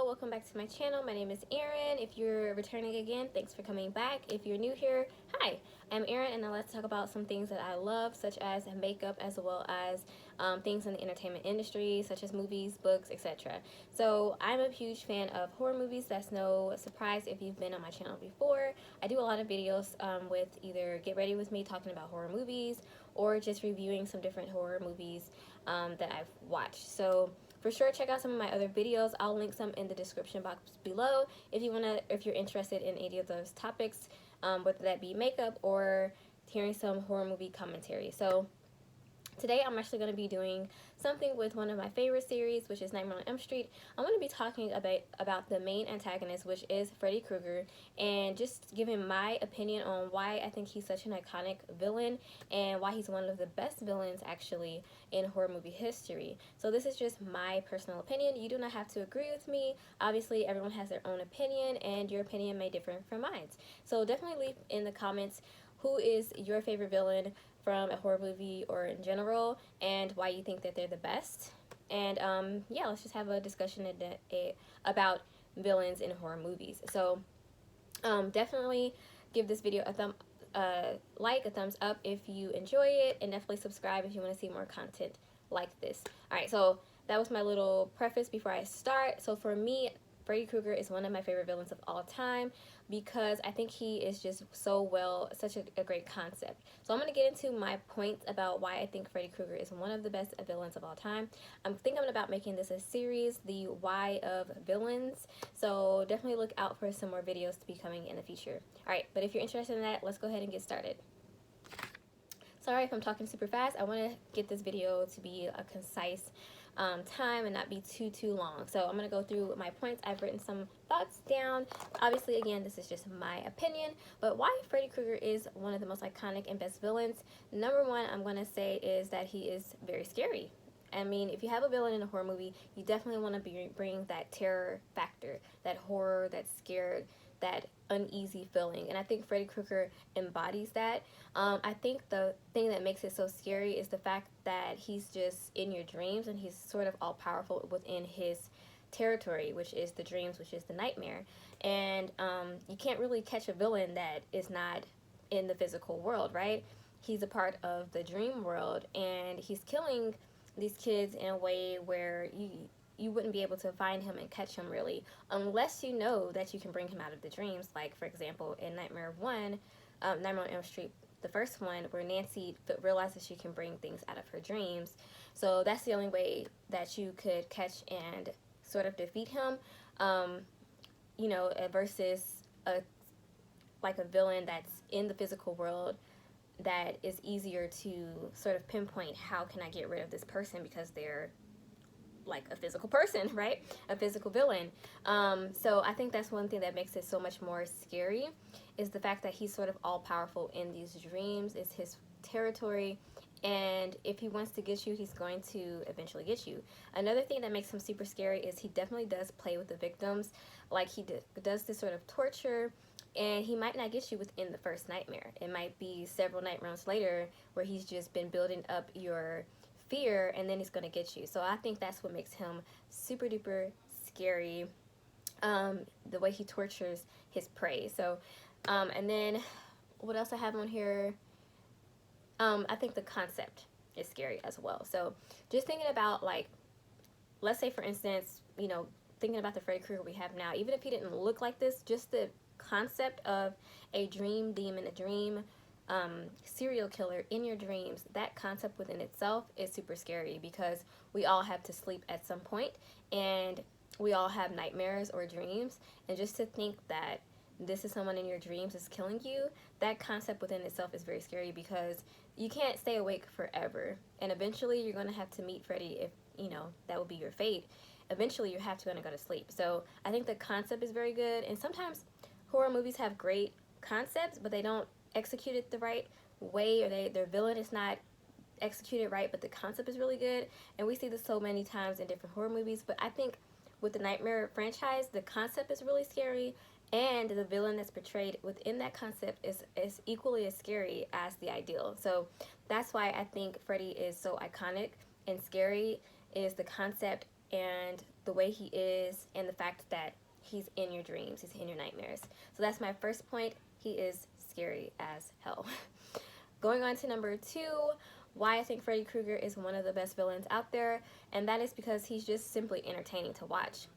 welcome back to my channel. My name is Erin. If you're returning again, thanks for coming back. If you're new here, hi, I'm Erin, and now let's talk about some things that I love, such as makeup, as well as things in the entertainment industry, such as movies, books, etc. So I'm a huge fan of horror movies. That's no surprise if you've been on my channel before. I do a lot of videos with either Get Ready With Me talking about horror movies or just reviewing some different horror movies that I've watched. So for sure, check out some of my other videos. I'll link some in the description box below if you're interested in any of those topics, whether that be makeup or hearing some horror movie commentary. So today I'm actually going to be doing something with one of my favorite series, which is Nightmare on Elm Street. I'm going to be talking about the main antagonist, which is Freddy Krueger, and just giving my opinion on why I think he's such an iconic villain and why he's one of the best villains actually in horror movie history. So this is just my personal opinion. You do not have to agree with me. Obviously, everyone has their own opinion, and your opinion may differ from mine. So definitely leave in the comments who is your favorite villain from a horror movie or in general, and why you think that they're the best. And yeah, let's just have a discussion about villains in horror movies. So definitely give this video a a thumbs up if you enjoy it, and definitely subscribe if you want to see more content like this. Alright, so that was my little preface before I start. So for me, Freddy Krueger is one of my favorite villains of all time because I think he is just such a great concept. So I'm going to get into my points about why I think Freddy Krueger is one of the best villains of all time. I'm thinking about making this a series, the Why of Villains. So definitely look out for some more videos to be coming in the future. Alright, but if you're interested in that, let's go ahead and get started. Sorry if I'm talking super fast. I want to get this video to be a concise time and not be too long. So I'm going to go through my points. I've written some thoughts down. Obviously, again, this is just my opinion, but why Freddy Krueger is one of the most iconic and best villains. Number one, I'm going to say is that he is very scary. I mean, if you have a villain in a horror movie, you definitely want to bring that terror factor, that horror, that scared, that uneasy feeling, and I think Freddy Krueger embodies that. I think the thing that makes it so scary is the fact that he's just in your dreams, and he's sort of all-powerful within his territory, which is the dreams, which is the nightmare. And you can't really catch a villain that is not in the physical world, right? He's a part of the dream world, and he's killing these kids in a way where you wouldn't be able to find him and catch him really, unless you know that you can bring him out of the dreams. Like, for example, in Nightmare on Elm Street, the first one, where Nancy realizes she can bring things out of her dreams. So that's the only way that you could catch and sort of defeat him, you know, versus a villain that's in the physical world that is easier to sort of pinpoint. How can I get rid of this person because they're like a physical person, right? A physical villain. So I think that's one thing that makes it so much more scary, is the fact that he's sort of all-powerful in these dreams. It's his territory, and if he wants to get you, he's going to eventually get you. Another thing that makes him super scary is he definitely does play with the victims. Like, he does this sort of torture, and he might not get you within the first nightmare. It might be several nightmares later where he's just been building up your fear, and then he's going to get you. So I think that's what makes him super duper scary, the way he tortures his prey. So and then what else I have on here, I think the concept is scary as well. So just thinking about, like, let's say for instance, you know, thinking about the Freddy Krueger we have now, even if he didn't look like this, just the concept of a dream demon, a dream serial killer in your dreams, that concept within itself is super scary, because we all have to sleep at some point, and we all have nightmares or dreams, and just to think that this is someone in your dreams is killing you, that concept within itself is very scary, because you can't stay awake forever, and eventually you're going to have to meet Freddy. If you know that will be your fate, eventually you have to go to sleep. So I think the concept is very good, and sometimes horror movies have great concepts, but they don't execute it the right way, or their villain is not executed right, but the concept is really good. And we see this so many times in different horror movies, but I think with the Nightmare franchise, the concept is really scary, and the villain that's portrayed within that concept is equally as scary as the ideal. So that's why I think Freddy is so iconic and scary, is the concept and the way he is, and the fact that he's in your dreams, he's in your nightmares. So that's my first point. He is scary as hell. Going on to number 2, why I think Freddy Krueger is one of the best villains out there, and that is because he's just simply entertaining to watch.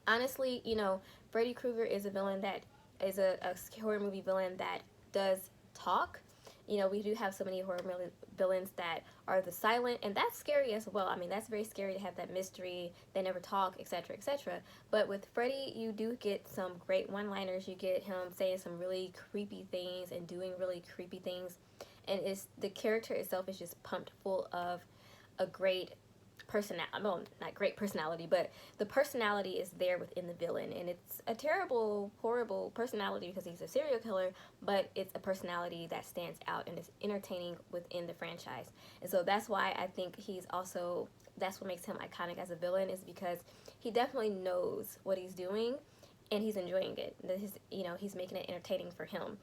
Honestly, you know, Freddy Krueger is a villain that is a horror movie villain that does talk. You know, we do have so many horror villains that are the silent, and that's scary as well. I mean, that's very scary to have that mystery, they never talk, etc., etc. But with Freddy, you do get some great one-liners. You get him saying some really creepy things and doing really creepy things, and it's the character itself is just pumped full of a great personality. Well, not great personality, but the personality is there within the villain, and it's a terrible, horrible personality because he's a serial killer, but it's a personality that stands out and is entertaining within the franchise. And so that's why I think he's also, that's what makes him iconic as a villain, is because he definitely knows what he's doing and he's enjoying it. That his, you know, he's making it entertaining for him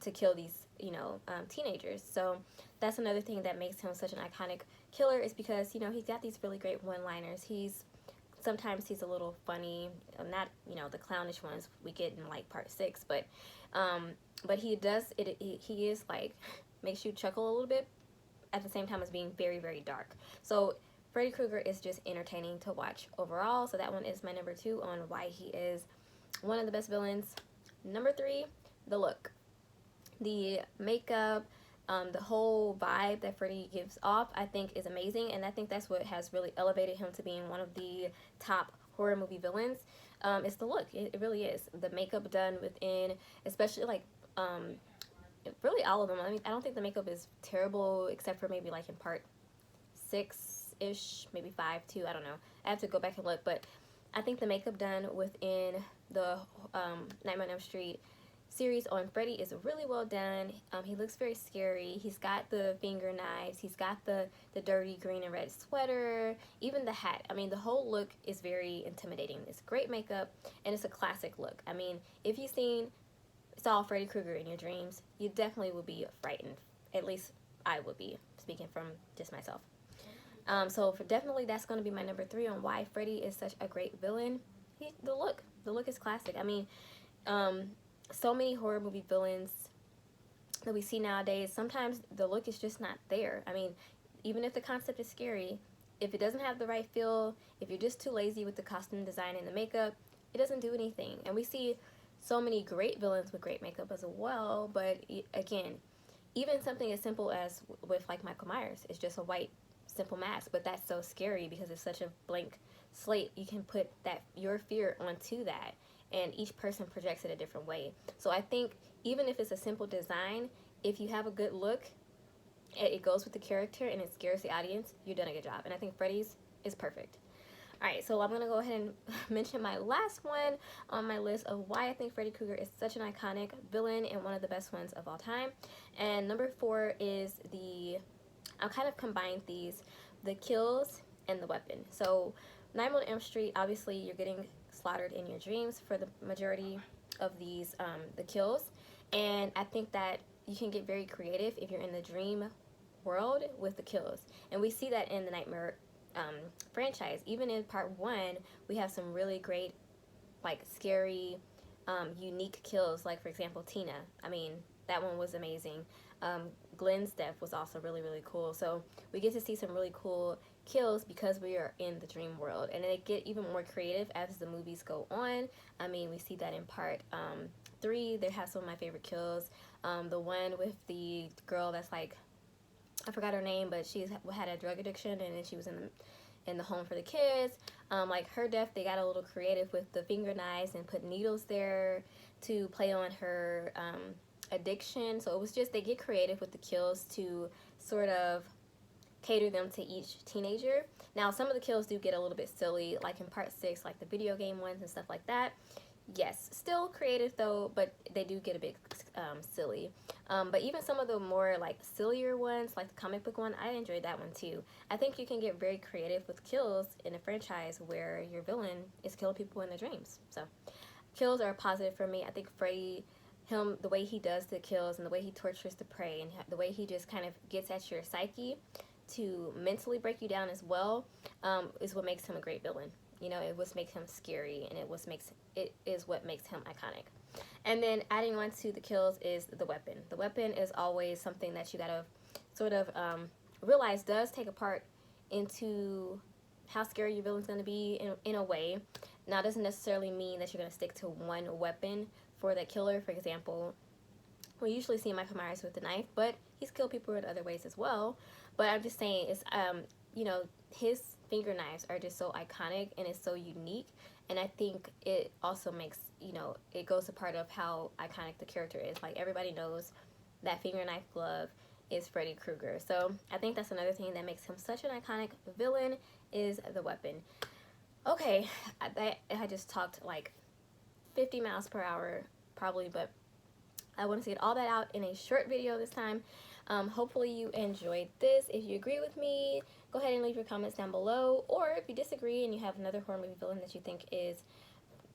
to kill these, you know, teenagers. So that's another thing that makes him such an iconic killer, is because, you know, he's got these really great one-liners. Sometimes he's a little funny, not, you know, the clownish ones we get in like part 6, but he does it. He is like makes you chuckle a little bit at the same time as being very, very dark. So Freddy Krueger is just entertaining to watch overall. So that one is my number 2 on why he is one of the best villains. Number 3, the look. The makeup, the whole vibe that Freddy gives off, I think is amazing, and I think that's what has really elevated him to being one of the top horror movie villains. It's the look. It really is. The makeup done within, especially like, really all of them. I mean, I don't think the makeup is terrible except for maybe like in part 6-ish, maybe 5 too. I don't know. I have to go back and look, but I think the makeup done within the Nightmare on Elm Street series on Freddy is really well done. He looks very scary. He's got the finger knives. He's got the dirty green and red sweater. Even the hat. I mean, the whole look is very intimidating. It's great makeup, and it's a classic look. I mean, if you saw Freddy Krueger in your dreams, you definitely would be frightened. At least I would be, speaking from just myself. So definitely that's going to be my number 3 on why Freddy is such a great villain. The look is classic. I mean, so many horror movie villains that we see nowadays, sometimes the look is just not there. I mean, even if the concept is scary, if it doesn't have the right feel, if you're just too lazy with the costume design and the makeup, it doesn't do anything. And we see so many great villains with great makeup as well, but again, even something as simple as with like Michael Myers, it's just a white simple mask, but that's so scary because it's such a blank slate. You can put your fear onto that, and each person projects it a different way. So I think even if it's a simple design, if you have a good look, it goes with the character and it scares the audience, you've done a good job. And I think Freddy's is perfect. Alright, so I'm going to go ahead and mention my last one on my list of why I think Freddy Krueger is such an iconic villain and one of the best ones of all time. And number 4 is I'll kind of combine these, the kills and the weapon. So Nightmare on Elm Street, obviously you're getting slaughtered in your dreams for the majority of these, the kills. And I think that you can get very creative if you're in the dream world with the kills. And we see that in the Nightmare franchise. Even in part 1, we have some really great, like, scary, unique kills. Like, for example, Tina. I mean, that one was amazing. Glenn's death was also really, really cool. So we get to see some really cool kills because we are in the dream world, and they get even more creative as the movies go on. I mean, we see that in part 3. They have some of my favorite kills. The one with the girl that's like, I forgot her name, but she had a drug addiction, and then she was in the home for the kids. Like her death, they got a little creative with the finger knives and put needles there to play on her addiction. So it was just, they get creative with the kills to sort of cater them to each teenager. Now, some of the kills do get a little bit silly, like in part 6, like the video game ones and stuff like that. Yes, still creative though, but they do get a bit silly. But even some of the more like sillier ones, like the comic book one, I enjoyed that one too. I think you can get very creative with kills in a franchise where your villain is killing people in their dreams. So kills are positive for me. I think Freddy, the way he does the kills and the way he tortures the prey and the way he just kind of gets at your psyche, to mentally break you down as well, is what makes him a great villain. You know, it was makes him scary, and it is what makes him iconic. And then adding on to the kills is the weapon. The weapon is always something that you gotta sort of realize does take a part into how scary your villain's gonna be in a way. Now, it doesn't necessarily mean that you're gonna stick to one weapon for that killer. For example, we usually see Michael Myers with the knife, but he's killed people in other ways as well. But I'm just saying, it's you know, his finger knives are just so iconic and it's so unique, and I think it also makes, you know, it goes a part of how iconic the character is. Like, everybody knows that finger knife glove is Freddy Krueger. So I think that's another thing that makes him such an iconic villain, is the weapon. Okay, I just talked like 50 miles per hour probably, but I wanted to get all that out in a short video this time. Hopefully you enjoyed this. If you agree with me, go ahead and leave your comments down below, or if you disagree and you have another horror movie villain that you think is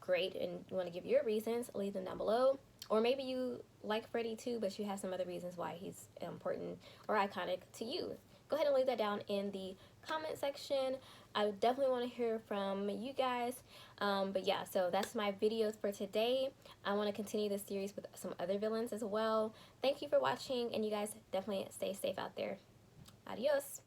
great and you want to give your reasons, leave them down below. Or maybe you like Freddy too, but you have some other reasons why he's important or iconic to you. Go ahead and leave that down in the comment section. I definitely want to hear from you guys. But yeah, so that's my videos for today. I want to continue this series with some other villains as well. Thank you for watching, and you guys definitely stay safe out there. Adios.